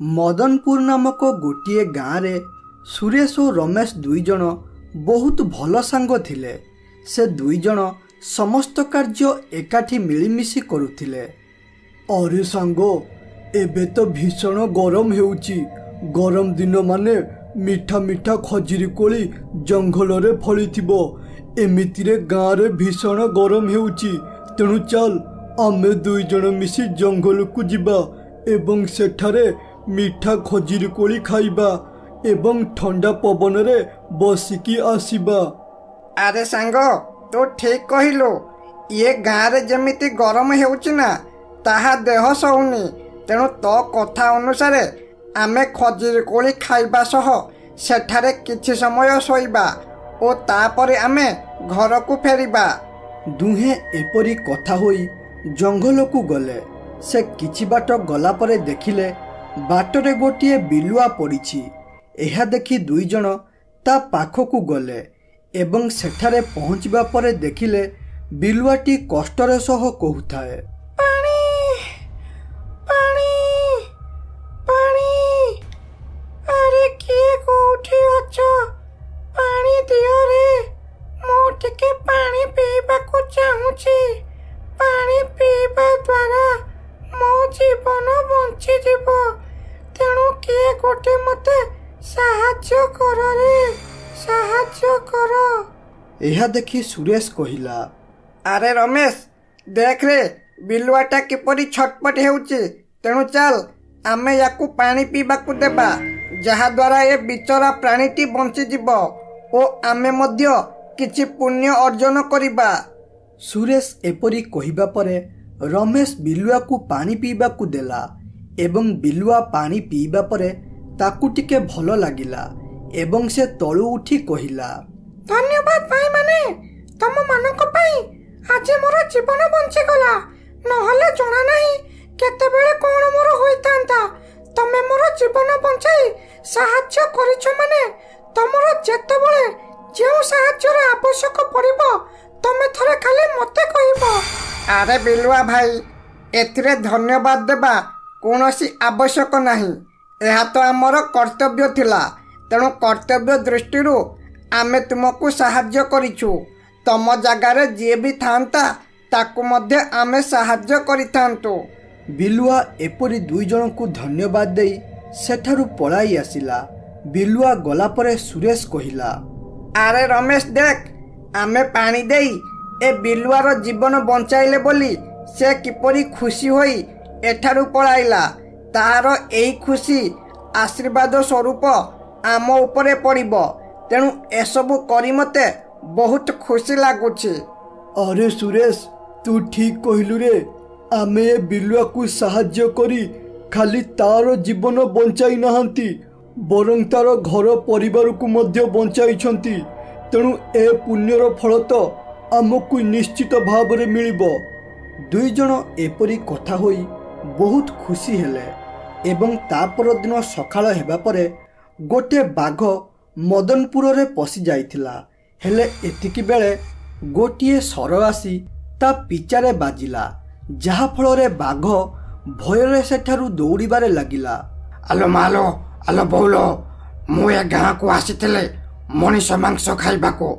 मदनपुर नामक गोटे गाँव में सुरेश और रमेश दुई जन बहुत भल सांग थिले। से दुई जन समस्त कार्य एकाठी मिलिमिशि करुथिले। अरे सांग, एबे तो भीषण गरम हेउची। गरम दिन माने मिठा मिठा खजुरी कोली जंगल रे फली थिबो। एमितिरे गाँव रे भीषण गरम हेउची। तेणु चल आमे दुई जन मिसी जंगल को जिबा एवं सेठारे मिठा खजुरी कोली खाइबा एवं ठंडा पवन रे बसिकी आसीबा। अरे सांग, तो ठीक कहिलु। ये गाँव रे जमिति गरम हेउची ना, ताहा देह सहुनी। तेणु तो कथा अनुसार आमे खजुरी कोली खाइबा सह सेठारे किछि समय सोइबा ओ तापरे आमे घर को फेरिबा। दुहे एपरी कथा होई जंगल को गले। से किछि बाट गला परे देखिले बाटरे गोटे बिलुआ पड़िछि। एहा देखि दुई जन ता पाखकु गले एवं सेठारे पहुँचबा परे देखिले बिलुआटी कष्टर सह कहूथाए, पानी पानी पानी। अरे किए कोठी अछ? पानी दियो रे, मो टिके पानी पीबा को चाहूची। पानी पीबा द्वारा मो जीवन बंची जीव। तेणु किए गोटे मते साहाଯ୍ୟ कर रे, साहाଯ୍ୟ कर। एहा देखि सुरेश कहिला, अरे रमेश, देख रे बिलुआटा किपरि छटपट हेउची। तेणु चल आमे याकू पानी पीबाकू देबा, जहा द्वारा ए बिचरा प्राणीटी बंची जीव ओ आमे मध्य किछि पुण्य अर्जन करिबा। सुरेश एपरी कहिबा परे रमेश बिलुआ को पानी पीबा को देला एवं बिलुआ पानी पीबा परे ताकू टिके भल लागिला एवं से तळु उठी कहिला, धन्यवाद भाई माने, तम मानक पई आज मोर जीवन बंची गला। नहले जणा नाही केतेबेले कोन मोर होइतांता। तमे मोर जीवन बंचाई साहाଯ୍য करिछ माने तमरो जेतेबेले जेउ साहाଯ୍यर आवश्यक पड़िबो तमे थरे खाली मते कहिबो। अरे बिलुआ भाई, एथिरे धन्यवाद देबा कोनोसी आवश्यक नाही। एहा तो आमर कर्तव्य थिला। तेणु कर्तव्य दृष्टिरू आमे तुमको साहाଯ୍ୟ करिछु। तम जगारे जे भी थांता ताकू मध्य आमे साहाଯ୍ୟ करिथांतु। बिलुआ एपरी दुई जन को धन्यवाद देई सेठारु पळाई आसिला। बिलुआ गला परे सुरेश कहिला, अरे रमेश देख, आमे पानी देई ए बिलुआर जीवन बंचाइले बोली से किपरि खुशी होई एठारु पळाइला। तार एई खुशी आशीर्वाद स्वरूप आम उपरे पड़िबो। तेणु एसबु करी मते बहुत खुशी लागुछि। अरे सुरेश, तू ठीक कहिलु रे। आमे ए बिलुआ को साहाଯ୍ୟ करी खाली तार जीवन बंचाई नाहंती, बरं तार घर परिवार को मध्य बंचाइछंती। तेणु ए पुण्यर फल तो आमको निश्चित भाव रे मिलिबो। दुई जन एपरी कथा होई बहुत खुशी हेले एवं तापर दिन सकाळ हेबा परे गोटे बाघ मदनपुर रे पसी जाइथिला। हेले एतिकी बेले गोटिए सर आसी ता पिचारे बाजिला, जहा फल रे बाघ भयरे सेठारु दौड़ीबारे लागिला। आलो मालो, आलो बौलो, मु ए गाँ को आसीथिले मनीष मांस खाइबाको।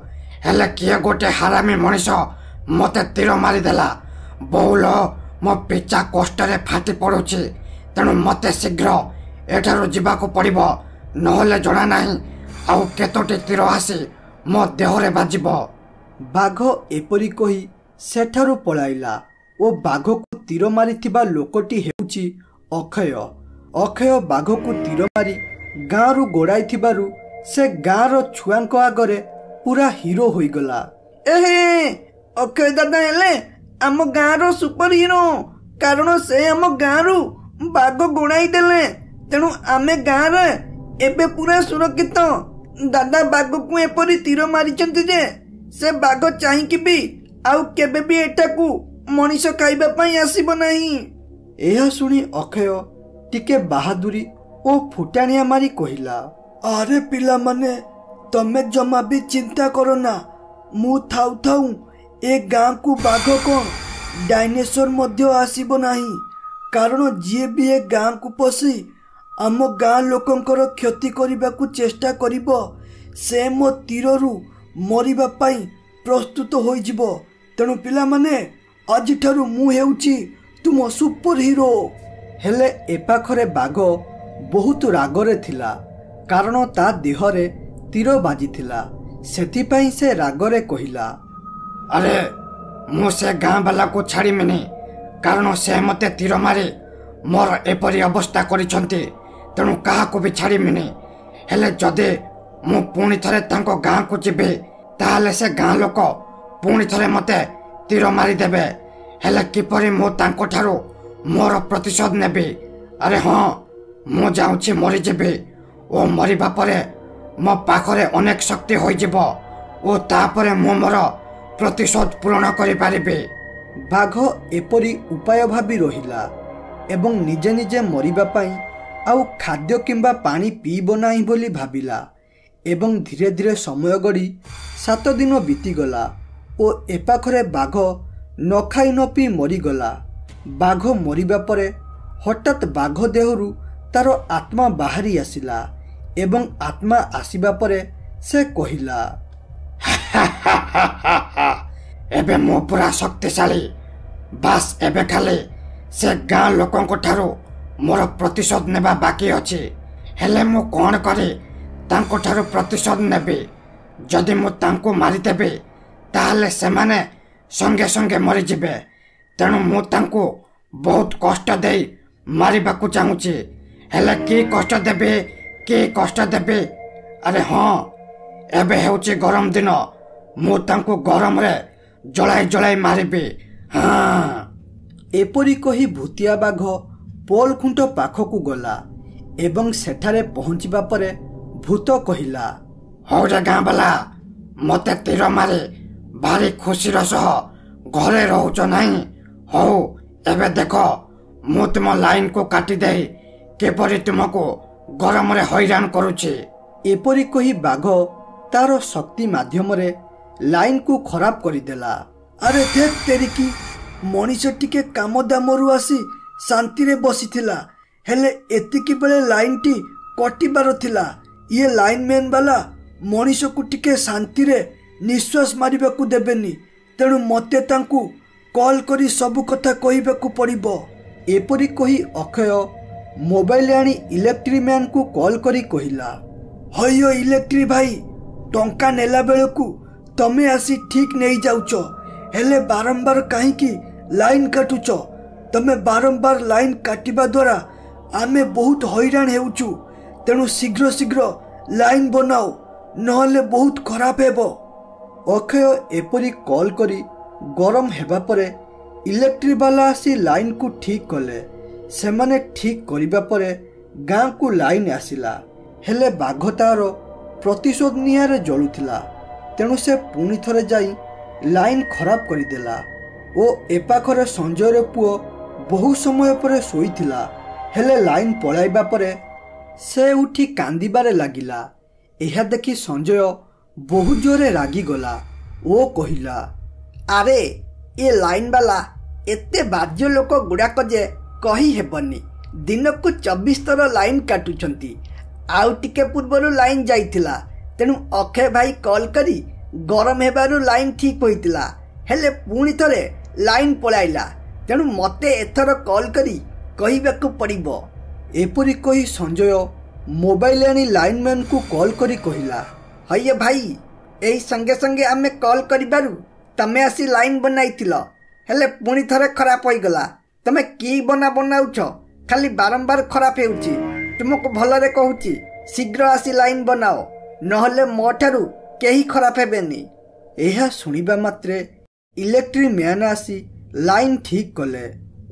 हेले किए गोटे हारामी मनीष मते तीर मारिदेला। बौल, मो पिचा कष्टरे फाटी पड़ुछि। तेणु मते शीघ्र एठारु जीवाको पड़िबो, नहले जणा नाही आउ केतोटी तीर आसी मो देहरे बाजिबो। बाघ एपरी कही सेठारु पळाइला ओ बाघ को तीर मारिथिबा लोकटी हेउची अक्षय। अक्षय बाघ को तीर मारी गाँ रु गोड़ाइथिबारु से गाँ रो छुआंक आगरे पूरा हीरो होइगला। एहे, अक्षय दादा हेले आम गाँ रो सुपर हीरो। कारण से आम गाँ रु बाघ गोड़ाई देले। तेणु आमे गाँ रे एबे पूरा सुरक्षित। दादा बाघ को एपरी तीर मारिचंती जे से बाघ चाहिकी भी आउ केबे भी एटाकू मनीष खाइबा पई आसीबो नाही। एहा सुनी अक्षय टिके बहादुरी ओ फुटाणिया मारी कहिला, अरे पिला माने, तमे जमा भी चिंता करो ना। मु थाउ थाउ ए गाँ को बाघ कौन डायनेसोर मध्य आसीबो नाही। कारण जी भी ए गाँ को पसी ଆମ ଗାଁ ଲୋକଙ୍କର କ୍ଷତି କରିବାକୁ ଚେଷ୍ଟା କରିବ, ସେ ମୋ ତୀରରୁ ମରିବା ପାଇଁ ପ୍ରସ୍ତୁତ ହୋଇଯିବ। ତେଣୁ ପିଲାମାନେ, ଆଜିଠାରୁ ମୁଁ ହେଉଛି ତୁମ ସୁପର ହିରୋ। ହେଲେ ଏ ପାଖରେ ବାଘ ବହୁତ ରାଗରେ ଥିଲା, କାରଣ ତା ଦେହରେ ତୀର ବାଜିଥିଲା। ସେଥିପାଇଁ ସେ ରାଗରେ କହିଲା, ଆରେ ମୁଁ ସେ ଗାଁ ବାଲାକୁ ଛାଡ଼ିମିନି, କାରଣ ସେ ମୋତେ ତୀର ମାରି ମୋର ଏପରି ଅବସ୍ଥା କରିଛନ୍ତି। ତେଣୁ କାହାକୁ ବି ଛାଡ଼ିମିନି। ହେଲେ ଯଦି ମୁଁ ପୁଣି ଥରେ ତାଙ୍କ ଗାଁକୁ ଯିବି, ତାହେଲେ ସେ ଗାଁ ଲୋକ ପୁଣି ଥରେ ମୋତେ ତୀର ମାରିଦେବେ। ହେଲେ କିପରି ମୁଁ ତାଙ୍କଠାରୁ ମୋର ପ୍ରତିଶୋଧ ନେବି? ଆରେ ହଁ, ମୁଁ ଯାଉଛି ମରିଯିବି, ଓ ମରିବା ପରେ ମୋ ପାଖରେ ଅନେକ ଶକ୍ତି ହୋଇଯିବ, ଓ ତାପରେ ମୁଁ ମୋର ପ୍ରତିଶୋଧ ପୂରଣ କରିପାରିବି। ବାଘ ଏପରି ଉପାୟ ଭାବି ରହିଲା ଏବଂ ନିଜେ ନିଜେ ମରିବା ପାଇଁ ଆଉ ଖାଦ୍ୟ କିମ୍ବା ପାଣି ପିଇବ ନାହିଁ ବୋଲି ଭାବିଲା। ଏବଂ ଧୀରେ ଧୀରେ ସମୟ ଗଡ଼ି 7 ଦିନ ବିତିଗଲା ଓ ଏପାଖରେ ବାଘ ନ ଖାଇ ନ ପିଇ ମରିଗଲା। ବାଘ ମରିବା ପରେ ହଠାତ୍ ବାଘ ଦେହରୁ ତାର ଆତ୍ମା ବାହାରି ଆସିଲା ଏବଂ ଆତ୍ମା ଆସିବା ପରେ ସେ କହିଲା, ଏବେ ମୁଁ ପୁରା ଶକ୍ତିଶାଳୀ। ବାସ୍ ଏବେ ଖାଲି ସେ ଗାଁ ଲୋକଙ୍କ ଠାରୁ ମୋର ପ୍ରତିଶୋଧ ନେବା ବାକି ଅଛି। ହେଲେ ମୁଁ କ'ଣ କରି ତାଙ୍କଠାରୁ ପ୍ରତିଶୋଧ ନେବି? ଯଦି ମୁଁ ତାଙ୍କୁ ମାରିଦେବି, ତାହେଲେ ସେମାନେ ସଙ୍ଗେ ସଙ୍ଗେ ମରିଯିବେ। ତେଣୁ ମୁଁ ତାଙ୍କୁ ବହୁତ କଷ୍ଟ ଦେଇ ମାରିବାକୁ ଚାହୁଁଛି। ହେଲେ କି କଷ୍ଟ ଦେବି? ଆରେ ହଁ, ଏବେ ହେଉଛି ଗରମ ଦିନ। ମୁଁ ତାଙ୍କୁ ଗରମରେ ଜଳାଇ ମାରିବି। ହଁ। ଏପରି କହି ଭୂତିଆ ବାଘ ପୋଲ ଖୁଣ୍ଟ ପାଖକୁ ଗଲା ଏବଂ ସେଠାରେ ପହଞ୍ଚିବା ପରେ ଭୂତ କହିଲା, ହଉରେ ଗାଁ ବାଲା, ମୋତେ ତୀର ମାରି ଭାରି ଖୁସିର ସହ ଘରେ ରହୁଛ ନାହିଁ? ହଉ, ଏବେ ଦେଖ ମୁଁ ତୁମ ଲାଇନକୁ କାଟିଦେଇ କିପରି ତୁମକୁ ଗରମରେ ହଇରାଣ କରୁଛି। ଏପରି କହି ବାଘ ତାର ଶକ୍ତି ମାଧ୍ୟମରେ ଲାଇନକୁ ଖରାପ କରିଦେଲା। ଆରେ ଧେତ୍ ତେରିକି, ମଣିଷ ଟିକେ କାମ ଦାମରୁ ଆସି ଶାନ୍ତିରେ ବସିଥିଲା, ହେଲେ ଏତିକି ବେଳେ ଲାଇନଟି କଟିବାର ଥିଲା। ଇଏ ଲାଇନମ୍ୟାନ ବାଲା ମଣିଷକୁ ଟିକେ ଶାନ୍ତିରେ ନିଶ୍ୱାସ ମାରିବାକୁ ଦେବେନି। ତେଣୁ ମୋତେ ତାଙ୍କୁ କଲ୍ କରି ସବୁ କଥା କହିବାକୁ ପଡ଼ିବ। ଏପରି କହି ଅକ୍ଷୟ ମୋବାଇଲ ଆଣି ଇଲେକ୍ଟ୍ରି ମ୍ୟାନକୁ କଲ୍ କରି କହିଲା, ହଇଓ ଇଲେକ୍ଟ୍ରି ଭାଇ, ଟଙ୍କା ନେଲା ବେଳକୁ ତମେ ଆସି ଠିକ୍ ନେଇଯାଉଛ, ହେଲେ ବାରମ୍ବାର କାହିଁକି ଲାଇନ କାଟୁଛ? ତମେ ବାରମ୍ବାର ଲାଇନ କାଟିବା ଦ୍ୱାରା ଆମେ ବହୁତ ହଇରାଣ ହେଉଛୁ। ତେଣୁ ଶୀଘ୍ର ଲାଇନ ବନାଅ, ନହେଲେ ବହୁତ ଖରାପ ହେବ। ଅକ୍ଷୟ ଏପରି କଲ୍ କରି ଗରମ ହେବା ପରେ ଇଲେକ୍ଟ୍ରି ବାଲା ଆସି ଲାଇନକୁ ଠିକ୍ କଲେ। ସେମାନେ ଠିକ୍ କରିବା ପରେ ଗାଁକୁ ଲାଇନ ଆସିଲା। ହେଲେ ବାଘ ତାର ପ୍ରତିଶୋଧ ନିଆଁରେ ଜଳୁଥିଲା। ତେଣୁ ସେ ପୁଣି ଥରେ ଯାଇ ଲାଇନ ଖରାପ କରିଦେଲା ଓ ଏପାଖରେ ସଞ୍ଜୟର ପୁଅ ବହୁ ସମୟ ପରେ ଶୋଇଥିଲା। ହେଲେ ଲାଇନ ପଳାଇବା ପରେ ସେ ଉଠି କାନ୍ଦିବାରେ ଲାଗିଲା। ଏହା ଦେଖି ସଞ୍ଜୟ ବହୁ ଜୋରେ ରାଗିଗଲା ଓ କହିଲା, ଆରେ ଏ ଲାଇନ ବାଲା ଏତେ ବାଜ୍ୟ ଲୋକ ଗୁଡ଼ାକ ଯେ କହି ହେବନି। ଦିନକୁ 24 ଥର ଲାଇନ କାଟୁଛନ୍ତି। ଆଉ ଟିକେ ପୂର୍ବରୁ ଲାଇନ ଯାଇଥିଲା, ତେଣୁ ଅକ୍ଷୟ ଭାଇ କଲ୍ କରି ଗରମ ହେବାରୁ ଲାଇନ ଠିକ୍ ହୋଇଥିଲା। ହେଲେ ପୁଣି ଥରେ ଲାଇନ ପଳାଇଲା, ତେଣୁ ମୋତେ ଏଥର କଲ୍ କରି କହିବାକୁ ପଡ଼ିବ। ଏପରି କହି ସଞ୍ଜୟ ମୋବାଇଲ ଆଣି ଲାଇନମ୍ୟାନକୁ କଲ୍ କରି କହିଲା, ହଇଏ ଭାଇ, ଏଇ ସଙ୍ଗେ ସଙ୍ଗେ ଆମେ କଲ୍ କରିବାରୁ ତମେ ଆସି ଲାଇନ ବନାଇଥିଲ, ହେଲେ ପୁଣି ଥରେ ଖରାପ ହୋଇଗଲା। ତମେ କି ବନାଉଛ? ଖାଲି ବାରମ୍ବାର ଖରାପ ହେଉଛି। ତୁମକୁ ଭଲରେ କହୁଛି, ଶୀଘ୍ର ଆସି ଲାଇନ ବନାଅ, ନହେଲେ ମୋ ଠାରୁ କେହି ଖରାପ ହେବେନି। ଏହା ଶୁଣିବା ମାତ୍ରେ ଇଲେକ୍ଟ୍ରି ମ୍ୟାନ ଆସି ଲାଇନ ଠିକ୍ କଲେ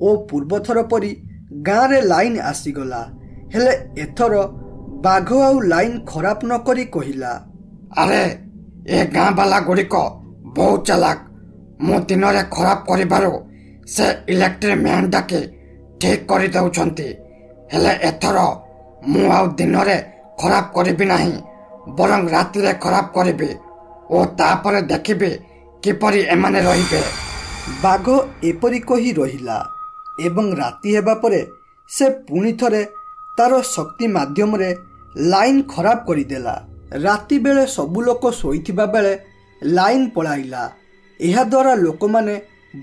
ଓ ପୂର୍ବଥର ପରି ଗାଁରେ ଲାଇନ ଆସିଗଲା। ହେଲେ ଏଥର ବାଘ ଆଉ ଲାଇନ ଖରାପ ନ କରି କହିଲା, ଆରେ ଏ ଗାଁ ବାଲା ଗୁଡ଼ିକ ବହୁତ ଚାଲାକ। ମୁଁ ଦିନରେ ଖରାପ କରିବାରୁ ସେ ଇଲେକ୍ଟ୍ରି ମ୍ୟାନ ଡାକି ଠିକ୍ କରିଦେଉଛନ୍ତି। ହେଲେ ଏଥର ମୁଁ ଆଉ ଦିନରେ ଖରାପ କରିବି ନାହିଁ, ବରଂ ରାତିରେ ଖରାପ କରିବି ଓ ତାପରେ ଦେଖିବି କିପରି ଏମାନେ ରହିବେ। ବାଘ ଏପରି କହି ରହିଲା ଏବଂ ରାତି ହେବା ପରେ ସେ ପୁଣି ଥରେ ତାର ଶକ୍ତି ମାଧ୍ୟମରେ ଲାଇନ୍ ଖରାପ କରିଦେଲା। ରାତି ବେଳେ ସବୁ ଲୋକ ଶୋଇଥିବା ବେଳେ ଲାଇନ୍ ପଳାଇଲା। ଏହାଦ୍ୱାରା ଲୋକମାନେ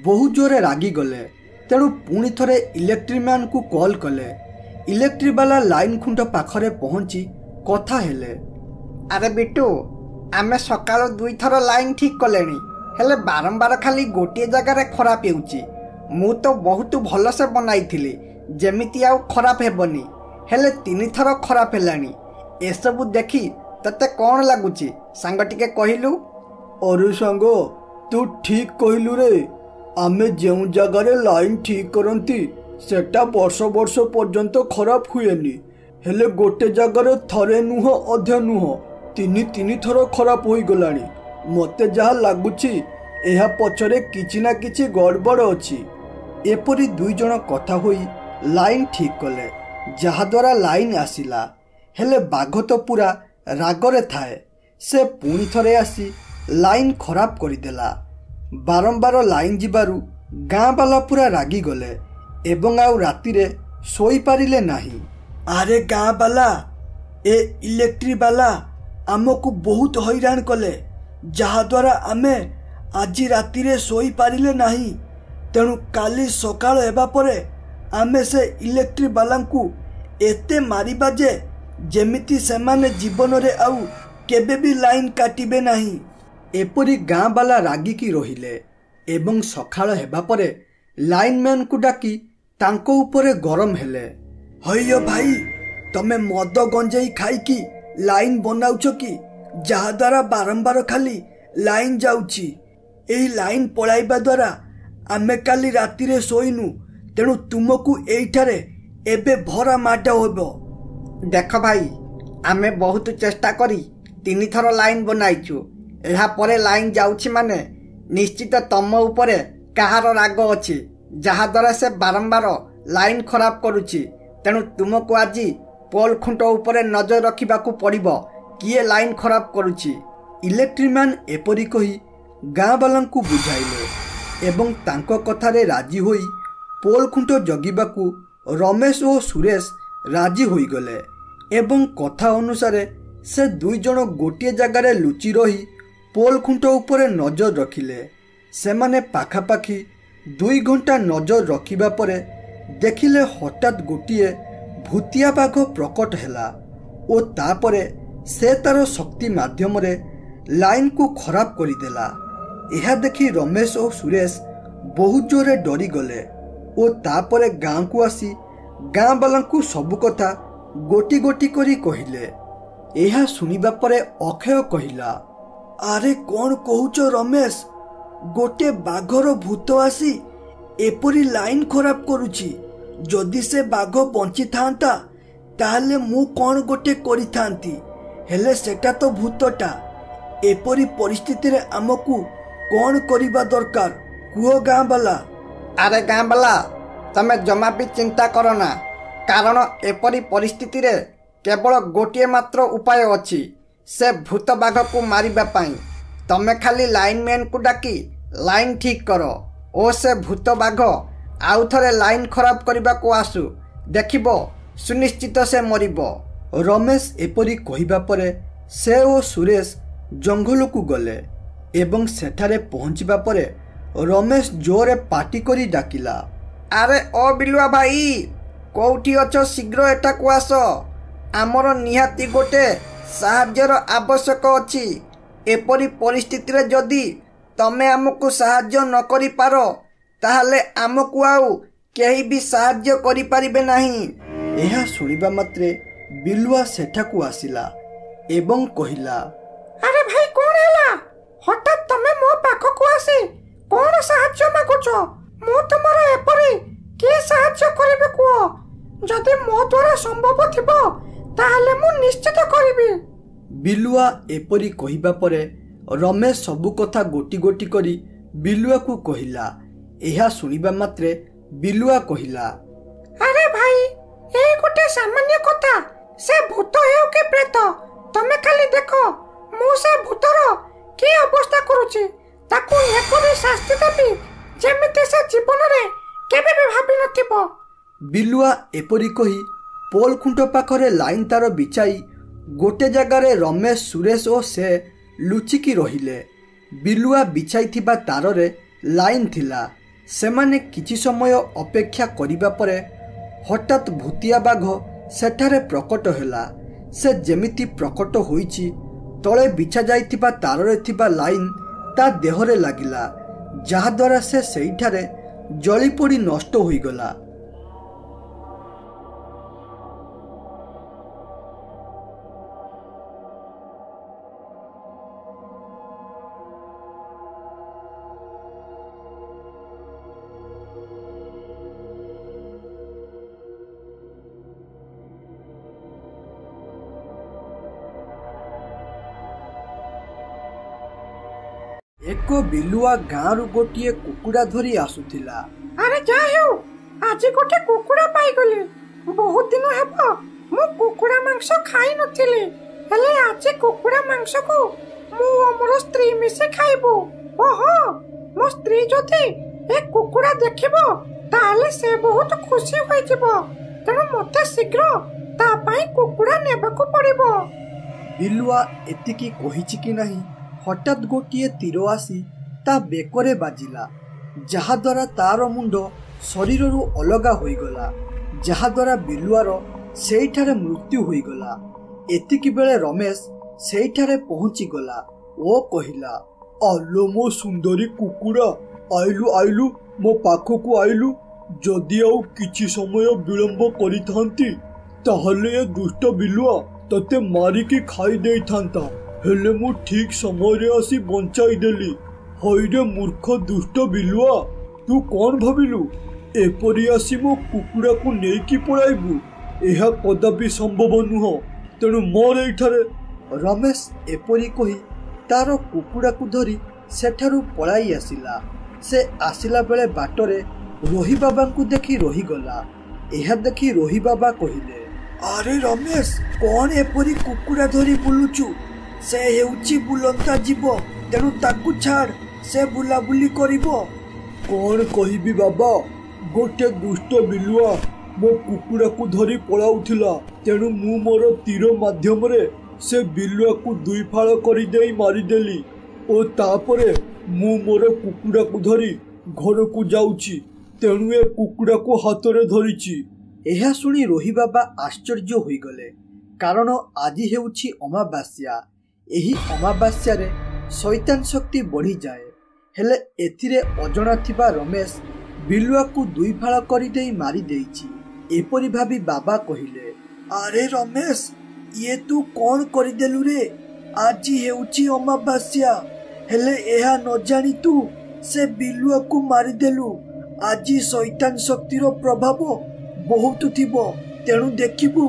ବହୁ ଜୋରେ ରାଗିଗଲେ। ତେଣୁ ପୁଣି ଥରେ ଇଲେକ୍ଟ୍ରିକ୍ ମ୍ୟାନ୍କୁ କଲ୍ କଲେ। ଇଲେକ୍ଟ୍ରିକ୍ ବାଲା ଲାଇନ୍ ଖୁଣ୍ଟ ପାଖରେ ପହଞ୍ଚି କଥା ହେଲେ। ଆରେ ବିଟୁ, ଆମେ ସକାଳୁ 2 ଥର ଲାଇନ୍ ଠିକ୍ କଲେଣି, ହେଲେ ବାରମ୍ବାର ଖାଲି ଗୋଟିଏ ଜାଗାରେ ଖରାପ ହେଉଛି। ମୁଁ ତ ବହୁତ ଭଲସେ ବନାଇଥିଲି, ଯେମିତି ଆଉ ଖରାପ ହେବନି, ହେଲେ 3 ଥର ଖରାପ ହେଲାଣି। ଏସବୁ ଦେଖି ତତେ କ'ଣ ଲାଗୁଛି ସାଙ୍ଗ, ଟିକେ କହିଲୁ? ଅରେ ସାଙ୍ଗ, ତୁ ଠିକ୍ କହିଲୁ ରେ। ଆମେ ଯେଉଁ ଜାଗାରେ ଲାଇନ୍ ଠିକ୍ କରନ୍ତି ସେଟା ବର୍ଷ ବର୍ଷ ପର୍ଯ୍ୟନ୍ତ ଖରାପ ହୁଏନି, ହେଲେ ଗୋଟେ ଜାଗାରେ ଥରେ ନୁହଁ, ଅଧେ ନୁହଁ, 3 ଥର ଖରାପ ହୋଇଗଲାଣି। ମୋତେ ଯାହା ଲାଗୁଛି ଏହା ପଛରେ କିଛି ନା କିଛି ଗଡ଼ବଡ଼ ଅଛି। ଏପରି 2 ଜଣ କଥା ହୋଇ ଲାଇନ୍ ଠିକ୍ କଲେ, ଯାହାଦ୍ୱାରା ଲାଇନ୍ ଆସିଲା। ହେଲେ ବାଘ ତ ପୁରା ରାଗରେ ଥାଏ। ସେ ପୁଣି ଥରେ ଆସି ଲାଇନ୍ ଖରାପ କରିଦେଲା। ବାରମ୍ବାର ଲାଇନ୍ ଯିବାରୁ ଗାଁ ବାଲା ପୁରା ରାଗିଗଲେ ଏବଂ ଆଉ ରାତିରେ ଶୋଇପାରିଲେ ନାହିଁ। ଆରେ ଗାଁ ବାଲା, ଏ ଇଲେକ୍ଟ୍ରିକ୍ ବାଲା ଆମକୁ ବହୁତ ହଇରାଣ କଲେ, ଯାହାଦ୍ୱାରା ଆମେ ଆଜି ରାତିରେ ଶୋଇପାରିଲେ ନାହିଁ। ତେଣୁ କାଲି ସକାଳ ହେବା ପରେ ଆମେ ସେ ଇଲେକ୍ଟ୍ରିକ୍ ବାଲାଙ୍କୁ ଏତେ ମାରିବା ଯେ ଯେମିତି ସେମାନେ ଜୀବନରେ ଆଉ କେବେ ବି ଲାଇନ୍ କାଟିବେ ନାହିଁ। ଏପରି ଗାଁ ବାଲା ରାଗିକି ରହିଲେ ଏବଂ ସକାଳ ହେବା ପରେ ଲାଇନମ୍ୟାନକୁ ଡାକି ତାଙ୍କ ଉପରେ ଗରମ ହେଲେ। ହଇଓ ଭାଇ, ତମେ ମଦ ଗଞ୍ଜେଇ ଖାଇକି ଲାଇନ୍ ବନାଉଛ କି? ଯାହାଦ୍ୱାରା ବାରମ୍ବାର ଖାଲି ଲାଇନ୍ ଯାଉଛି। ଏହି ଲାଇନ୍ ପଳାଇବା ଦ୍ୱାରା ଆମେ କାଲି ରାତିରେ ଶୋଇନୁ, ତେଣୁ ତୁମକୁ ଏଇଠାରେ ଏବେ ଭରା ମାଡ଼ ହେବ। ଦେଖ ଭାଇ, ଆମେ ବହୁତ ଚେଷ୍ଟା କରି 3 ଥର ଲାଇନ୍ ବନାଇଛୁ। ଏହାପରେ ଲାଇନ୍ ଯାଉଛି ମାନେ ନିଶ୍ଚିତ ତମ ଉପରେ କାହାର ରାଗ ଅଛି, ଯାହାଦ୍ୱାରା ସେ ବାରମ୍ବାର ଲାଇନ୍ ଖରାପ କରୁଛି। ତେଣୁ ତୁମକୁ ଆଜି ପୋଲ୍ ଖୁଣ୍ଟ ଉପରେ ନଜର ରଖିବାକୁ ପଡ଼ିବ, କିଏ ଲାଇନ୍ ଖରାପ କରୁଛି। ଇଲେକ୍ଟ୍ରିକ୍ ମ୍ୟାନ୍ ଏପରି କହି ଗାଁ ବାଲାଙ୍କୁ ବୁଝାଇଲେ ଏବଂ ତାଙ୍କ କଥାରେ ରାଜି ହୋଇ ପୋଲ୍ ଖୁଣ୍ଟ ଜଗିବାକୁ ରମେଶ ଓ ସୁରେଶ ରାଜି ହୋଇଗଲେ ଏବଂ କଥା ଅନୁସାରେ ସେ 2 ଜଣ ଗୋଟିଏ ଜାଗାରେ ଲୁଚି ରହି ପୋଲ୍ ଖୁଣ୍ଟ ଉପରେ ନଜର ରଖିଲେ। ସେମାନେ ପାଖାପାଖି 2 ଘଣ୍ଟା ନଜର ରଖିବା ପରେ ଦେଖିଲେ ହଠାତ୍ ଗୋଟିଏ ଭୂତିଆ ବାଘ ପ୍ରକଟ ହେଲା ଓ ତାପରେ ସେ ତାର ଶକ୍ତି ମାଧ୍ୟମରେ ଲାଇନ୍କୁ ଖରାପ କରିଦେଲା। ଏହା ଦେଖି ରମେଶ ଓ ସୁରେଶ ବହୁତ ଜୋରେ ଡରିଗଲେ ଓ ତାପରେ ଗାଁକୁ ଆସି ଗାଁ ବାଲାଙ୍କୁ ସବୁ କଥା ଗୋଟି ଗୋଟି କରି କହିଲେ। ଏହା ଶୁଣିବା ପରେ ଅକ୍ଷୟ କହିଲା, ଆରେ କ'ଣ କହୁଛ ରମେଶ? ଗୋଟେ ବାଘର ଭୂତ ଆସି ଏପରି ଲାଇନ୍ ଖରାପ କରୁଛି। ଯଦି ସେ ବାଘ ବଞ୍ଚିଥାନ୍ତା ତାହେଲେ ମୁଁ କ'ଣ ଗୋଟେ କରିଥାନ୍ତି, ହେଲେ ସେଟା ତ ଭୂତଟା। ଏପରି ପରିସ୍ଥିତିରେ ଆମକୁ କ'ଣ କରିବା ଦରକାର କୁହ ଗାଁ ବାଲା? ଆରେ ଗାଁ ବାଲା, ତମେ ଜମା ବି ଚିନ୍ତା କର ନା, କାରଣ ଏପରି ପରିସ୍ଥିତିରେ କେବଳ ଗୋଟିଏ ମାତ୍ର ଉପାୟ ଅଛି ସେ ଭୂତ ବାଘକୁ ମାରିବା ପାଇଁ। ତମେ ଖାଲି ଲାଇନମ୍ୟାନକୁ ଡାକି ଲାଇନ୍ ଠିକ୍ କର ଓ ସେ ଭୂତ ବାଘ ଆଉ ଥରେ ଲାଇନ୍ ଖରାପ କରିବାକୁ ଆସୁ, ଦେଖିବ ସୁନିଶ୍ଚିତ ସେ ମରିବ। ରମେଶ ଏପରି କହିବା ପରେ ସେ ଓ ସୁରେଶ ଜଙ୍ଗଲକୁ ଗଲେ ଏବଂ ସେଠାରେ ପହଞ୍ଚିବା ପରେ ରମେଶ ଜୋରେ ପାଟି କରି ଡାକିଲା, ଆରେ ଓ ବିଲୁଆ ଭାଇ, କୋଉଠି ଅଛ? ଶୀଘ୍ର ଏଠାକୁ ଆସ, ଆମର ନିହାତି ଗୋଟେ ସାହାଯ୍ୟର ଆବଶ୍ୟକ ଅଛି। ଏପରି ପରିସ୍ଥିତିରେ ଯଦି ତମେ ଆମକୁ ସାହାଯ୍ୟ ନ କରିପାର ତାହେଲେ ଆମକୁ ଆଉ କେହି ବି ସାହାଯ୍ୟ କରିପାରିବେ ନାହିଁ। ଏହା ଶୁଣିବା ମାତ୍ରେ ବିଲୁଆ ସେଠାକୁ ଆସିଲା ଏବଂ କହିଲା, ଆରେ ଭାଇ, କ'ଣ ହେଲା? ହଠାତ୍ ତମେ ମୋ ପାଖକୁ ଆସି କ'ଣ ସାହାଯ୍ୟ ମାଗୁଛ? ମୁଁ ତୁମର ଏପରି କିଏ ସାହାଯ୍ୟ କରିବି କୁହ? ଯଦି ମୋ ଦ୍ୱାରା ସମ୍ଭବ ଥିବ ତାହେଲେ ମୁଁ ନିଶ୍ଚିତ କରିବି। ବିଲୁଆ ଏପରି କହିବା ପରେ ରମେଶ ସବୁ କଥା ଗୋଟି ଗୋଟି କରି ବିଲୁଆକୁ କହିଲା। ଏହା ଶୁଣିବା ମାତ୍ରେ ବିଲୁଆ କହିଲା, ଆରେ ଭାଇ, ଏଇ ଗୋଟେ ସାମାନ୍ୟ କଥା। ସେ ଭୂତ ହେଉ କି ପ୍ରେତ, ତମେ ଖାଲି ଦେଖ ମୁଁ ସେ ଭୂତର କି ଅବସ୍ଥା କରୁଛି। ତାକୁ ଏପରି ଶାସ୍ତି ଦେବି ଯେମିତି ସେ ଜୀବନରେ କେବେ ବି ଭାବି ନଥିବ। ବିଲୁଆ ଏପରି କହି पोल खुंट पाखरे लाइन तार बिछाई गोटे जगार रमेश सुरेश और से लुचिकी रहिले। बिलुआ बिछाई थिबा तार रे लाइन थिला। सेमाने किछि समय अपेक्षा करिबा परे हठात भूतिया बाघ सेठारे प्रकट होला। से जेमिति प्रकट होईची तले बिछा जाइथिबा तार रे थिबा लाइन ता देहरे लागिला, जहा द्वारा से सेठारे जली पड़ी नष्ट होई गला। एक बिलुआ गाँव गोटे कुकुड़ा धरी आसुथिला। अरे जा हेउ आज गोटे कुकुड़ा पाई गली। बहुत दिन हेबो मु कुकुड़ा मांस खाई नथिली, हेले आज कुकुड़ा मांस को मु हमर स्त्री मिसे खाइबो। ओहो मो स्त्री जति ए कुकुड़ा देखिबो ताले से बहुत खुशी होई जिवो, तेणु मते शीघ्र ता पाई कुकुड़ा नेबाको पड़िबो। बिलुआ एतिकी कहिछि कि नहीं, हठात गोटे तीर आसी ता बेकरे बाजिला, जहा द्वारा तार मुंड शरीर रु अलगा होईगला, जहा द्वारा बिलुआर सेठारे मृत्यु होईगला। एतिकी बेले रमेश सेठारे पहुंची गला ओ कहिला, आलो मो सुंदरी कुकुड़ा, आइलु आइलु मो पाखकु आइलु। जदि आउ किछि समय विलंब करिथांती ताहले ए दुष्ट बिलुआ तते मारिकी खाई देई थांता, हेले मु ठीक समय आसी बंचाई देली। हईरे मूर्ख दुष्ट बिलुआ, तू कौन भाविलु एपरी आसी मो कुकुड़ा को नेकी पळाइबु? एहा कदापि संभव नुह, तेणु मोर एठारे। रमेश एपरी कही तार कुकुड़ा को धरी सेठारु पळाई आसिला। से आसिला बेले बाटरे रोही बाबा को देखि रही गला। एहा देखि रोही बाबा कहिले, अरे रमेश कौन एपरी कुकुड़ा धरी बुलुचु? से हेउची बुलंता जीव, तेणु ताकू छाड़, से बुलाबुली करिबो। कौन कहिबी बाबा, गोटे दुष्ट बिलुआ मो कुकुड़ा को धरी पळाउथिला, तेणु मु मोर तीर माध्यम रे से बिलुआ को दुई फाळ करि देई मारिदेली ओ तापरे मु मोर कुकुड़ा को धरी घर को जाउची, तेणु ए कुकुड़ा को हाथ रे धरिची। एहा सुनी रोही बाबा आश्चर्य होई गले, कारण आज हेउची अमावास्या। एही अमावास्या रे शैतान शक्ति बढ़ी जाए। हेले एथिरे अजଣା थिबा रमेश बिलुआ को दुई फाळ करि देई मारी देइची। एपरि भाबी बाबा कहिले, अरे रमेश ये तू कौन करिदेलु रे? आज हेउची अमावास्या, हेले एहा न जानी तू से बिलुआ को मारिदेलु। आज शैतान शक्तिर प्रभाव बहुत थिबो, तेणु देखिबु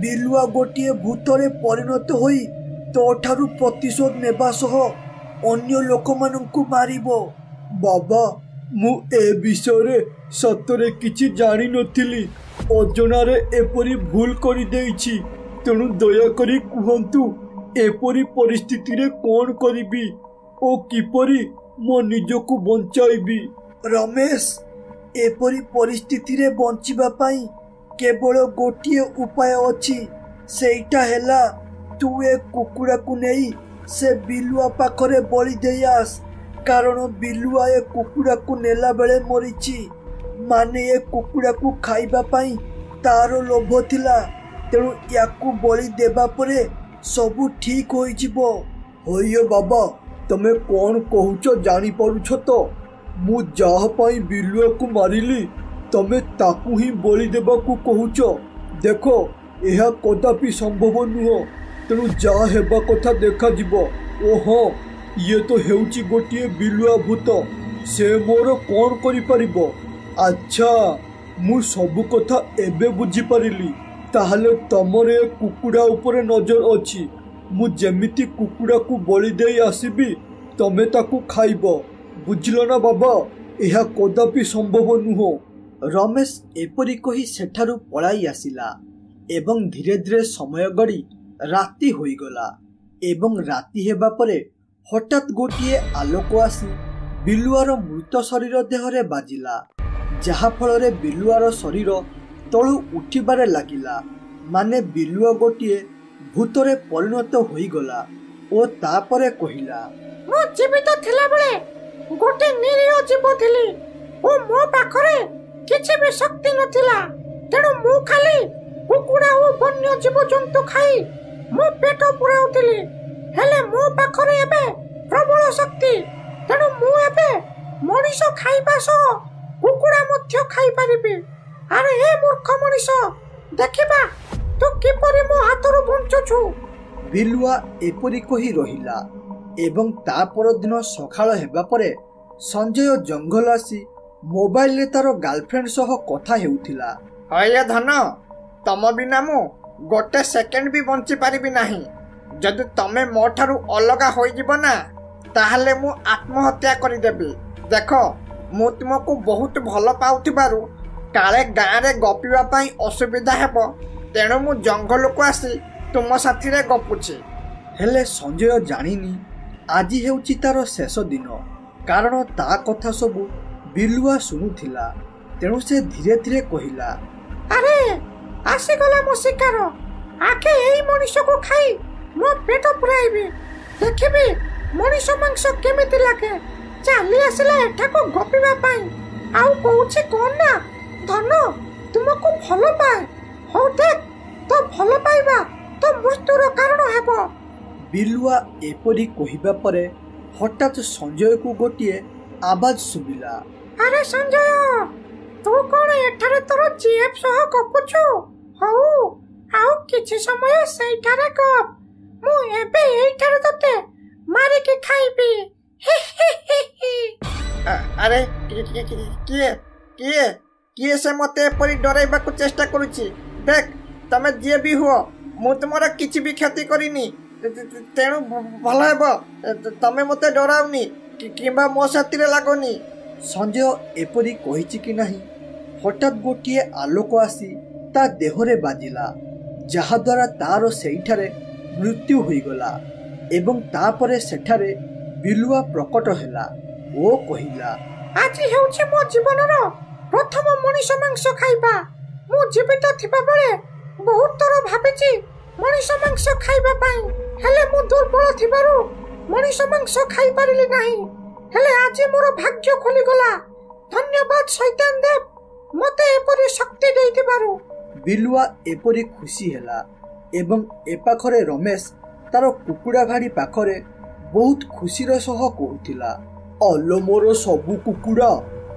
बिलुआ गोटिए भूतरे परिणत होई तोठारु प्रतिशोध नेबा सह अन्य लोक माननकु मारिबो। बाबा मु ए विषय सतरे किछि जानि नथिली, अजणारे एपरी भूल करि देइछि, तेणु दया करी कुहंतु एपरी परिस्थिति रे कोन करिबी ओ किपरि मो निजको बंचाइबी। रमेश एपरी परिस्थिति रे बंचिबा पई केवल गोटिए उपाय अछि, सेइटा हेला तू ए कुकुड़ा को नहीं से बिलुआ पाखरे बलि देई आस, कारण बिलुआ ए कुकुड़ा को नेला बेले मरिची। माने ए कुकुड़ा को खाइबा पई तारो लोभ थिला, तेणु याकू बलि देबा परे सबु ठीक होई जिवो। होइयो बाबा तमे कोन कहूछ जानि पारुछ तो? मु जाह पई बिलुआ को मारिली, तमे ताकू ही बलि देबा को कहूछ। देखो एहा कदापि संभव नुह, तेणु जा हेबा कथा देखा जिवो। ओहो ये तो हेउची गोटिए बिलुआ भूत, से मोर कौन करि परिबो? अच्छा मु सबु कथा एबे बुझी परिली। ताहले तमरे कुकुड़ा उपरे नजर अछि। मु जेमिति कुकुड़ा को बलि देई आसीबी, तमे ताकू खाइबो, बुझिलो ना बाबा? एहा कदापि संभव नुह। रमेश एपरी कही सेठारु पळाई आसिला एवं धीरे धीरे समय गड़ी राति होईगला। एवं राति हेबा परे हठात गोटिए आलोक आसी बिलुआर मृत शरीर देहरे बाजिला, जहा फल रे बिलुआर शरीर तळु उठिबारे लागिला ମାନେ ବିଲୁଆ ଗୋଟିଏ ଭୂତରେ ପରିଣତ ହୋଇଗଲା ଓ ତାପରେ କହିଲା, ମୁଁ ଜୀବିତ ଥିଲାବେଳେ ଗୋଟେ ନିରୀହ ଜୀବ ଥିଲି ଓ ମୋ ପାଖରେ କିଛି ବି ଶକ୍ତି ନଥିଲା। ତେଣୁ ମୁଁ ଖାଲି କୁକୁଡ଼ା ଓ ବନ୍ୟ ଜୀବଜନ୍ତୁ ଖାଇ ମୋ ପେଟ ପୁରାଉଥିଲି। ହେଲେ ମୋ ପାଖରେ ଏବେ ପ୍ରବଳ ଶକ୍ତି। ତେଣୁ ମୁଁ ଏବେ ମଣିଷ ଖାଇବା ସହ କୁକୁଡ଼ା ମଧ୍ୟ ଖାଇପାରିବି। ଆରେ ଏ ମୂର୍ଖ ମଣିଷ, ଦେଖିବା ତୁ କିପରି ମୋ ହାତରୁ ବଞ୍ଚୁଛୁ। ବିଲୁଆ ଏପରି କହି ରହିଲା ଏବଂ ତା ପରଦିନ ସକାଳ ହେବା ପରେ ସଞ୍ଜୟ ଜଙ୍ଗଲ ଆସି ମୋବାଇଲରେ ତାର ଗାର୍ଲଫ୍ରେଣ୍ଡ ସହ କଥା ହେଉଥିଲା। ହଇରେ ଧନ, ତମ ବିନା ମୁଁ ଗୋଟେ ସେକେଣ୍ଡ ବି ବଞ୍ଚି ପାରିବି ନାହିଁ। ଯଦି ତମେ ମୋ ଠାରୁ ଅଲଗା ହୋଇଯିବ ନା, ତାହେଲେ ମୁଁ ଆତ୍ମହତ୍ୟା କରିଦେବି। ଦେଖ, ମୁଁ ତୁମକୁ ବହୁତ ଭଲ ପାଉଥିବାରୁ କାଳେ ଗାଁରେ ଗପିବା ପାଇଁ ଅସୁବିଧା ହେବ, ତେଣୁ ମୁଁ ଜଙ୍ଗଲକୁ ଆସି ତୁମ ସାଥିରେ ଗପୁଛି। ହେଲେ ସଞ୍ଜୟ ଜାଣିନି ଆଜି ହେଉଛି ତାର ଶେଷ ଦିନ, କାରଣ ତା କଥା ସବୁ ବିଲୁଆ ଶୁଣୁଥିଲା। ତେଣୁ ସେ ଧୀରେ ଧୀରେ କହିଲା, ଆରେ ଆସିଗଲା ମୋ ଶିକାର। ଆଗେ ଏଇ ମଣିଷକୁ ଖାଇ ମୋ ପେଟ ପୁରାଇବି, ଦେଖିବି ମଣିଷ ମାଂସ କେମିତି ଲାଗେ। ଚାଲି ଆସିଲା ଏଠାକୁ ଗପିବା ପାଇଁ। ଆଉ କହୁଛି କଣ ନା, ଧନ ତୁମକୁ ଭଲ ପାଏ। ହଉ ଦେଖ, ତ ଭଲ ପାଇବା ତ ମୃତ୍ୟୁର କାରଣ ହେବ। ବିଲୁଆ ଏପରି କହିବା ପରେ ହଠାତ୍ ସଞ୍ଜୟକୁ ଗୋଟିଏ ଆବାଜ ଶୁଭିଲା। ଆରେ ସଞ୍ଜୟ, ତୁ କଣ ଏଠାରେ ତୋର ଜିଏଫ୍ ସହ ଗପୁଛୁ? ହଉ, ଆଉ କିଛି ସମୟ ସେଇଠାରେ ଗପ। ମୁଁ ଏବେ ଏଇଠାରେ ତତେ ମାରିକି ଖାଇବି। ଆରେ କିଏ କିଏ କିଏ ସେ ମତେ ଏପରି ଡରାଇବାକୁ ଚେଷ୍ଟା କରୁଛି? ଦେଖ, ତମେ ଯିଏ ବି ହୁଅ, ମୁଁ ତୁମର କିଛି ବି କ୍ଷତି କରିନି। ତେଣୁ ଭଲ ହେବ ତମେ ମତେ ଡରାଉନି କିମ୍ବା ମୋ ସାଥିରେ ଲାଗନି। ସଞ୍ଜୟ ଏପରି କହିଛି କି ନାହିଁ, ହଠାତ୍ ଗୋଟିଏ ଆଲୋକ ଆସି ତା ଦେହରେ ବାଜିଲା, ଯାହାଦ୍ୱାରା ତାର ସେଇଠାରେ ମୃତ୍ୟୁ ହୋଇଗଲା। ଏବଂ ତାପରେ ସେଠାରେ ବିଲୁଆ ପ୍ରକଟ ହେଲା ଓ କହିଲା, ଆଜି ହେଉଛି ମୋ ଜୀବନର ପ୍ରଥମ ମଣିଷ ମାଂସ ଖାଇବା। ମୁଁ ଜୀବିତ ଥିବାବେଳେ ବହୁତ ଥର ଭାବିଛି ମଣିଷ ମାଂସ ଖାଇବା ପାଇଁ, ହେଲେ ମୁଁ ଦୁର୍ବଳ ଥିବାରୁ ମଣିଷ ମାଂସ ଖାଇପାରିଲି ନାହିଁ। ହେଲେ ଆଜି ମୋର ଭାଗ୍ୟ ଖୋଲିଗଲା। ଧନ୍ୟବାଦ ଶୈତାନ ଦେବ, ମତେ ଏପରି ଶକ୍ତି ଦେଇଥିବାରୁ। ବିଲୁଆ ଏପରି ଖୁସି ହେଲା ଏବଂ ଏପାଖରେ ରମେଶ ତାର କୁକୁଡ଼ା ଭାଡ଼ି ପାଖରେ ବହୁତ ଖୁସିର ସହ କହୁଥିଲା, ଆଲୋ ମୋର ସବୁ କୁକୁଡ଼ା,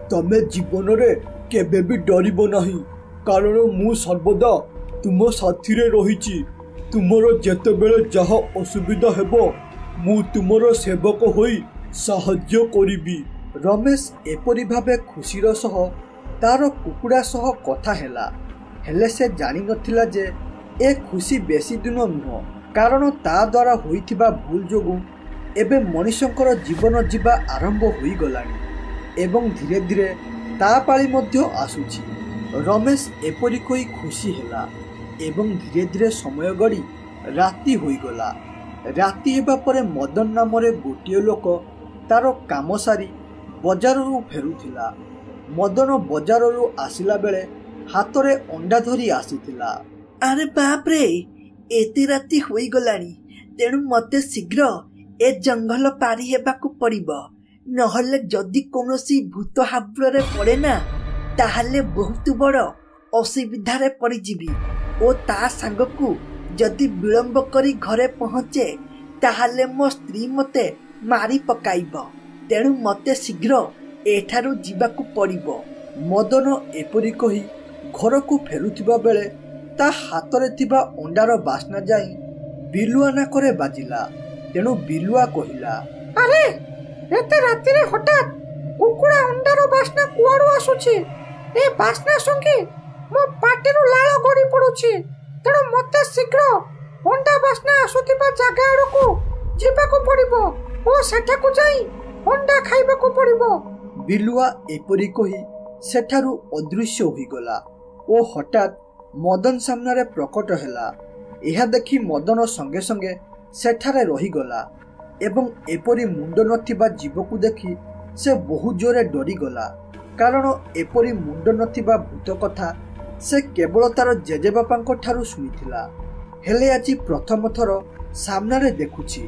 ତମେ ଜୀବନରେ କେବେ ବି ଡରିବ ନାହିଁ, କାରଣ ମୁଁ ସର୍ବଦା ତୁମ ସାଥିରେ ରହିଛି। ତୁମର ଯେତେବେଳେ ଯାହା ଅସୁବିଧା ହେବ, ମୁଁ ତୁମର ସେବକ ହୋଇ ସାହାଯ୍ୟ କରିବି। ରମେଶ ଏପରି ଭାବେ ଖୁସିର ସହ ତାର କୁକୁଡ଼ା ସହ କଥା ହେଲା। ହେଲେ ସେ ଜାଣିନଥିଲା ଯେ ଏ ଖୁସି ବେଶୀ ଦିନ ନୁହଁ, କାରଣ ତା ଦ୍ୱାରା ହୋଇଥିବା ଭୁଲ ଯୋଗୁଁ ଏବେ ମଣିଷଙ୍କର ଜୀବନ ଯିବା ଆରମ୍ଭ ହୋଇଗଲାଣି ଏବଂ ଧୀରେ ଧୀରେ ତା ପାଳି ମଧ୍ୟ ଆସୁଛି। ରମେଶ ଏପରି କହି ଖୁସି ହେଲା ଏବଂ ଧୀରେ ଧୀରେ ସମୟ ଗଡ଼ି ରାତି ହୋଇଗଲା। ରାତି ହେବା ପରେ ମଦନ ନାମରେ ଗୋଟିଏ ଲୋକ ତାର କାମ ସାରି ବଜାରରୁ ଫେରୁଥିଲା। ମଦନ ବଜାରରୁ ଆସିଲା ବେଳେ ହାତରେ ଅଣ୍ଡା ଧରି ଆସିଥିଲା। ଆରେ ବାପରେ, ଏତେ ରାତି ହୋଇଗଲାଣି, ତେଣୁ ମତେ ଶୀଘ୍ର ଏ ଜଙ୍ଗଲ ପାରି ହେବାକୁ ପଡ଼ିବ। ନହେଲେ ଯଦି କୌଣସି ଭୂତ ହାବୁଡ଼ରେ ପଡ଼େ ନା, ତାହେଲେ ବହୁତ ବଡ଼ ଅସୁବିଧାରେ ପଡ଼ିଯିବି ଓ ତା ସାଙ୍ଗକୁ ଯଦି ବିଳମ୍ବ କରି ଘରେ ପହଞ୍ଚେ, ତାହେଲେ ମୋ ସ୍ତ୍ରୀ ମତେ ମାରି ପକାଇବ। ତେଣୁ ମତେ ଶୀଘ୍ର ଏଠାରୁ ଯିବାକୁ ପଡ଼ିବ। ମଦନ ଏପରି କହି ଘରକୁ ଫେରୁଥିବା ବେଳେ ତା ହାତରେ ଥିବା ଅଣ୍ଡାର ବାସ୍ନା ଯାଇ ବିଲୁଆ ନାକରେ ବାଜିଲା। ତେଣୁ ବିଲୁଆ କହିଲା, ଆରେ ଏତେ ରାତିରେ ହଠାତ୍ କୁକୁଡ଼ା ଅଣ୍ଡାର ବାସ୍ନା କୁଆଡୁ ଆସୁଛି? ଏ ବାସ୍ନା ଶୁଙ୍ଘି ମୋ ପାଟିରୁ ଲାଳ ଗଡ଼ି ପଡୁଛି। ତେଣୁ ମତେ ଶୀଘ୍ର ଅଣ୍ଡା ବାସ୍ନା ଆସୁଥିବା ଜାଗା ଆଡ଼କୁ ଯିବାକୁ ପଡ଼ିବ ଓ ସେଠାକୁ ଯାଇ ଅଣ୍ଡା ଖାଇବାକୁ ପଡ଼ିବ। ବିଲୁଆ ଏପରି କହି ସେଠାରୁ ଅଦୃଶ୍ୟ ହୋଇଗଲା ଓ ହଠାତ୍ ମଦନ ସାମ୍ନାରେ ପ୍ରକଟ ହେଲା। ଏହା ଦେଖି ମଦନ ସଙ୍ଗେ ସଙ୍ଗେ ସେଠାରେ ରହିଗଲା ଏବଂ ଏପରି ମୁଣ୍ଡ ନଥିବା ଜୀବକୁ ଦେଖି ସେ ବହୁ ଜୋରେ ଡରିଗଲା, କାରଣ ଏପରି ମୁଣ୍ଡ ନଥିବା ଭୂତ କଥା से केवल तार जेजेबापा ठारू शुणिथिला हेले आज प्रथम थर सामने देखुची।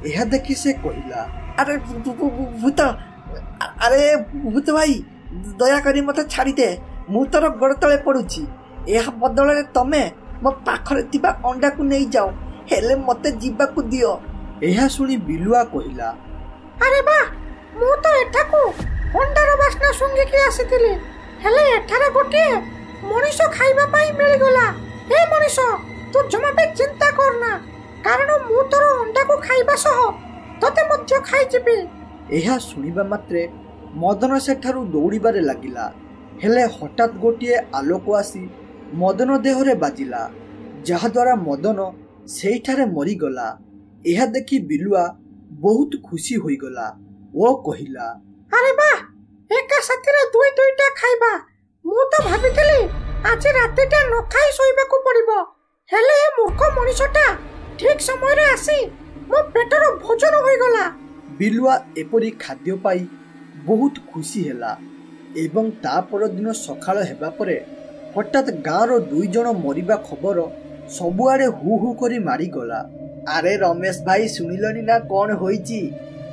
यह देखि से कहिला, अरे भूत, अरे भूत भाई दया करी मते छाड़ी दे, मु तोर गोड़ तले पड़ुची। यह बदल तमे मो पाखरे थिबा अंडा को नहीं जाओ, हेले मते जीवा को दियो। यह सुनी बिलुआ कहिला, अरे बा मु तो एठा को अंडार बास्ना सुंगी के आसीतिली, हेले एठारे गोटे मनीष खाइबा पाई मिल गला। ए मनीष तू जमा पे चिंता करना, कारण मु तोर अंडा को खाइबा सह तते मध्य खाइ जिबी। यह सुनिबा मात्रे मदन सेठारू दौड़ीबारे लागिला, हेले हठात गोटे आलोक आसी मदन देहरे बाजिला, जहा द्वारा मदन सेठारे मरीगला। यह देखि बिलुआ बहुत खुशी होईगला। वो कहिला, अरे बा एका साथीरे दुई दुईटा खाइबा, मु तो भाबितली आज रातिटा न खाई सोइबाकू पड़िबो, हेले ए मूर्ख मनीषटा ठीक समय रे आसी मो पेटर भोजन होईगला। बिलुआ एपरी खाद्य पाई बहुत खुशी हेला एवं ता पर दिन सकाळ हेबा परे हठात गाँव दुई जन मरिबा खबर सबुआडे हु हु करी मारी गला। अरे रमेश भाई सुनिलनी ना कौन होईची?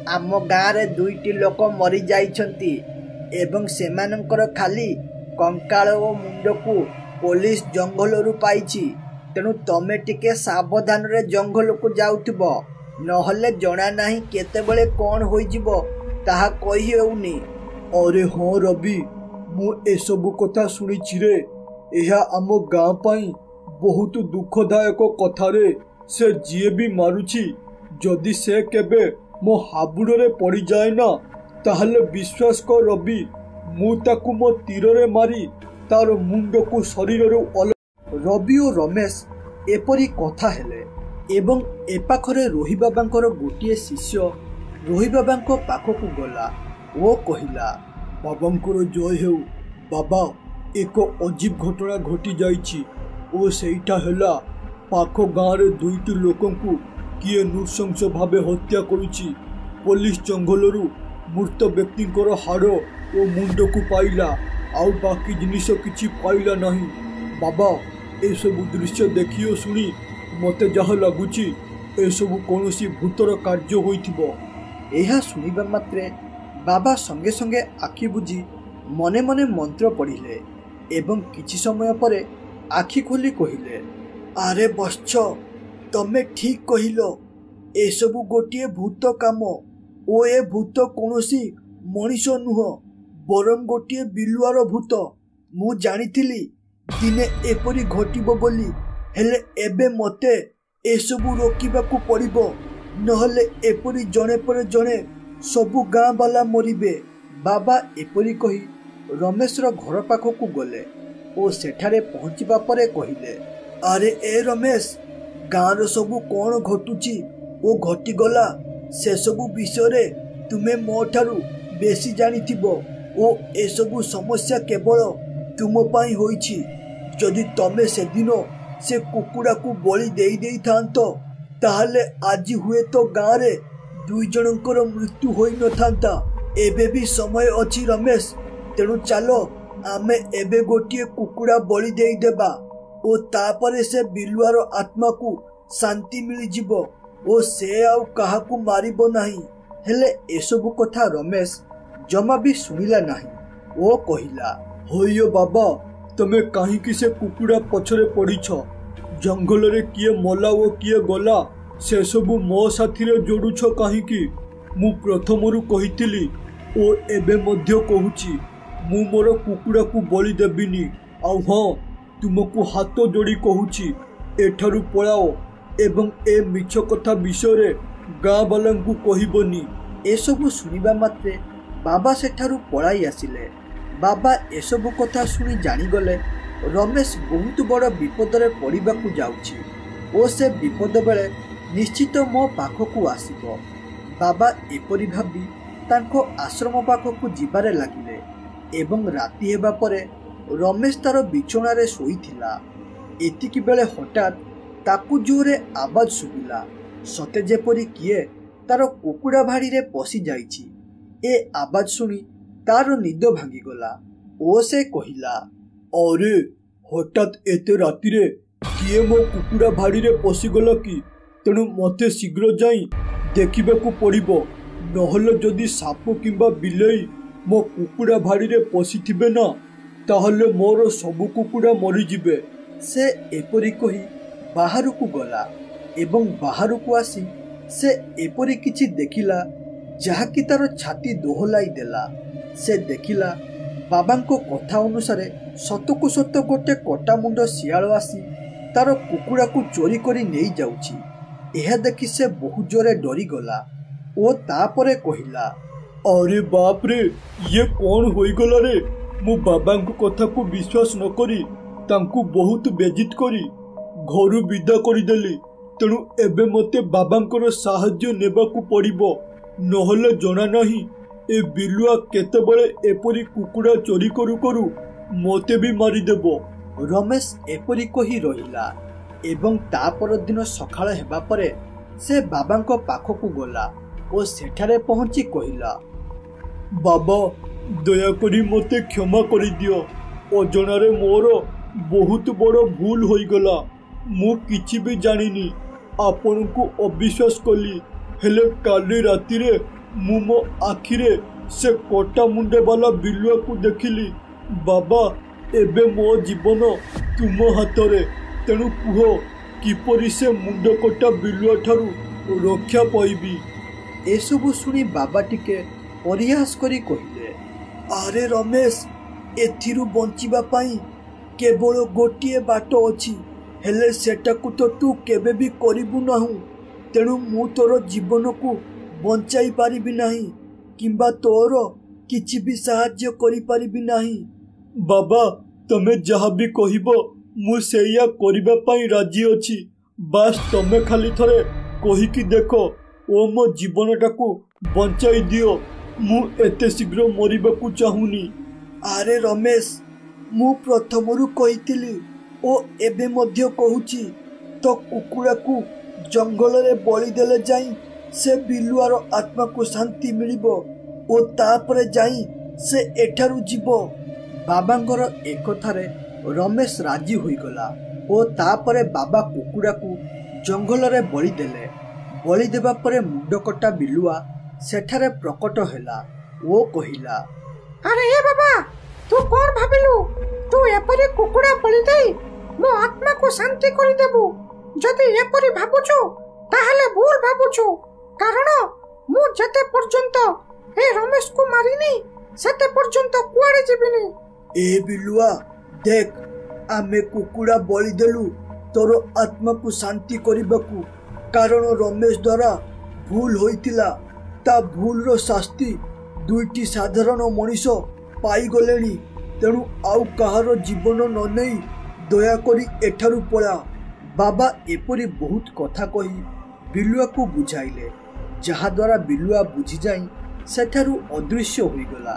आम गाँव रे दुईटी लोक मरी जाइछंती एवं सेमानंकर खाली कंकाळ ओ मुंड को पुलिस जंगलरू पाइछि, तेणु तमे टिके सावधान रे जंगल को जाउथिबो, नहले जना नाही केतेबेले कौन होइजिबो ताहा कहि हेउनी। अरे हाँ रवि, मु एसबु कथा शुणिछि रे। यह आम गाँ पाई बहुत दुखदायक कथा रे। से जिए भी मारुछि, जदि से केबे मो हाबुड़े पड़ी जाए ना, ताहले विश्वास कर रवि, मु ताकु मो तीर रे मारी तार मुंड को शरीर रे रवि और रमेश एपरी कथा हेले एवं एपाखरे रोहि बाबांकर गोटे शिष्य रोहि बाबांको पाखकु गला। वो कहिला, बाबांकर जय हेउ। बाबा एक अजीब घटना घटी जाइछि ओ सेइटा हेला पाख गाँव रे दुईटी लोकंकु किए नृशंस भावे हत्या करुछि। पुलिस जंगलरू मृत व्यक्तिंकर हाड़ ओ मुंड को पाइला, आउ बाकी जिनिस किछि पाइला नहीं। बाबा ए सब दृश्य देखियो सुनी मते जहा लागुछि ए सब कोनोसी भूतर कार्य होइथिबो। यह सुनिबा मात्रे बाबा संगे संगे आखि बुझी मने मने मंत्र पढ़िले एवं किछि समय परे आखि खोली कहिले, अरे बच्च तमे ठीक कहिलो, ए सबु गोटे भूत काम ओ ए भूत कोनोसी मनीष नुह, बरम गोटे बिलुआर भूत। मु जानिथिली दिने एपरी घटिबो बोली, हेले एबे मते ए सबु रोकिबाकू पड़िबो, नहले एपरी जणे पर जणे सबु गाँ वाला मरिबे। बाबा एपरी कही रमेशर घर पाखकू गले ओ सेठारे पहुँचीबा परे कहिले, अरे ए रमेश, गाँर सबु कौन घटुची ओ घटीगला से सबु विषय तुमे मो ठारू बेसी जानिथिबो ओ ए सबु समस्या केवल तुम पाई होईछि। जदि तमे से दिन से कुकुड़ा को बलि देई देई थांतो ताहले आज हुए तो गाँव रे दुई जनकर मृत्यु होई न थांता। एबे भी समय अछि रमेश, तेणु चलो आमे एबे गोटे कुकुड़ा बलि देई देबा ओ तापरे से बिलुआर आत्मा को शांति मिली जिवो ओ से आउ काहाकू मारिबो नाही। हेले एसबु कथा रमेश जमा भी सुनिला नाही। ओ कहिला, होइयो बाबा, तमे काहींकि से कुकुड़ा पछरे पड़ीछ? जंगल रे किए मला ओ किए गला से सबु मो साथी रे जोड़ुछ काहींकि? मु प्रथमरु कहितिली ओ एबे मध्य कहूची, मु मोर कुकुड़ा को बलि देबिनी। आउ हाँ, तुमको हाथ जोड़ी कहूची, एठारु पळाओ एवं ए मिछ कथा विषय गाँ वालांकु कहिबनी। एसबु सुनिबा मात्रे बाबा सेठारु पळाई आसिले। बाबा एसबु कथा सुनी जानिगले रमेश बहुत बड़ विपदरे पड़िबाकू जाउछि ओ से विपद बेले निश्चित मो पाखकू आसिबो। बाबा एपरि भाबी तांको आश्रम पाखकू जिबारे लागिले एवं राति हेबा परे रमेश तार बिछणारे शोइथिला। एतिकी बेले हठात ताकू जोरे आवाज सुबिला, सते जेपरि किए तार कुकुड़ा भाड़ी रे पशि जाइछि। ए आवाज सुनी तार निद भांगी गला ओ से कहिला, अरे हठात एते रातिरे किए मो कुकुड़ा भाड़ी पशिगला कि तेणु मते शीघ्र जाई देखिबाकू पड़िबो नहले जदि साप किंबा बिलेई मो कुकुड़ा भाड़ी पशिथिबे ना ताहले मोर सबु कुकुड़ा मरीजिबे। से एपरी कही बाहर को गला एवं बाहर को आसी से एपरी किछि देखिला जहाँकि तार छाती दोहलाई देला। से देखिला बाबांको कथा अनुसारे सतकु सत गोटे कटा मुंड शियाल आसी तार कुकुड़ा को चोरी करी नहीं जाउछि। यह देखि से बहु जोरे डरी गला ओ तापरे कहिला, अरे बाप रे ये कौन होइगला रे। मो बाबांको कथा को विश्वास न करी तांकु बहुत बेजित करी घरु विदा करिदेली। तेणु एबे मते बाबांकर साहाय्य नेबाकू पड़िबो नहले जना नहीं ए बिलुआ केतेबेले एपरी कुकुड़ा चोरी करू करू मते भी मारिदेबो। रमेश एपरी कही रहिला एवं ता पर दिन सकाळ हेबा परे से बाबांको पाखकू गला ओ सेठारे पहुंची कहिला, बाबा दयाकरी मते क्षमा करि दियो। अजनारे मोर बहुत बड़ भूल होइगला। मु किछि भी जानिनी आपनकू अविश्वास कली। हेले काली रातिरे मु मो आखिरे से कटा मुंडे वाला बिलुआ को देखिली। बाबा एबे मो जीवन तुम हाथरे तेणु कुह किपरि से मुंड कटा बिलुआ ठारू रक्षा पाइबी। एसबु सुनी बाबा टिके परिहास करी कहिले, अरे रमेश एथिरु बंचिबा पाई केवल गोटिए बाट अछि हेले सेटाकू तो तू केबे भी करिबु नाहु। तेणु मु तोर जीवन को बंचाई पारिबी नाही किंबा तोर किछि भी साहाय्य करि पारिबी नाही। बाबा तमे जहा भी कहिबो मु सेया करिबा पाई राजी अछि। बास तमे खाली थरे कहिकी देखो ओ मो जीवनटाकू बंचाई दियो। मु एते शीघ्र मरिबाकू चाहुनी। अरे रमेश मु प्रथमरु कहितिली ओ एबे मध्य कहूची तो कुकुड़ा को जंगल रे बलि देले जाई से बिलुआर आत्मा को शांति मिलिबो ओ तापरे जाई से एठारु जीवो। बाबांगर एक थारे रमेश राजी होइगला ओ तापरे बाबा कुकुड़ा को जंगल रे बलि देले। बलि देबा परे मुंड कटा बिलुआ सेठारे प्रकट हैला ओ कहिला, अरे ए बाबा तू कोन भाबिलु तू एपरी कुकुड़ा बलि देई मो आत्मा को शांति करि देबु। जदि एपरी भाबुछु ताहले भूल भाबुछु कारण मु जते पर्यंत ए रमेश को मारिनी सेते पर्यंत कुआडे जिबिनी। ए बिलुआ देख आमे कुकुड़ा बलि देलु तोर आत्मा को शांति करिबाकू कारण रमेश द्वारा भूल होइतिला। ता भूल रो शास्ति दुईटी साधारण मनीष पाई गलेनी। तेणु आउ कहार जीवन न नहीं दया करी एठारु पळा। बाबा एपरी बहुत कथा कही बिलुआ को बुझाइले जहा द्वारा बिलुआ बुझी जाई सेठारु अदृश्य होइगला।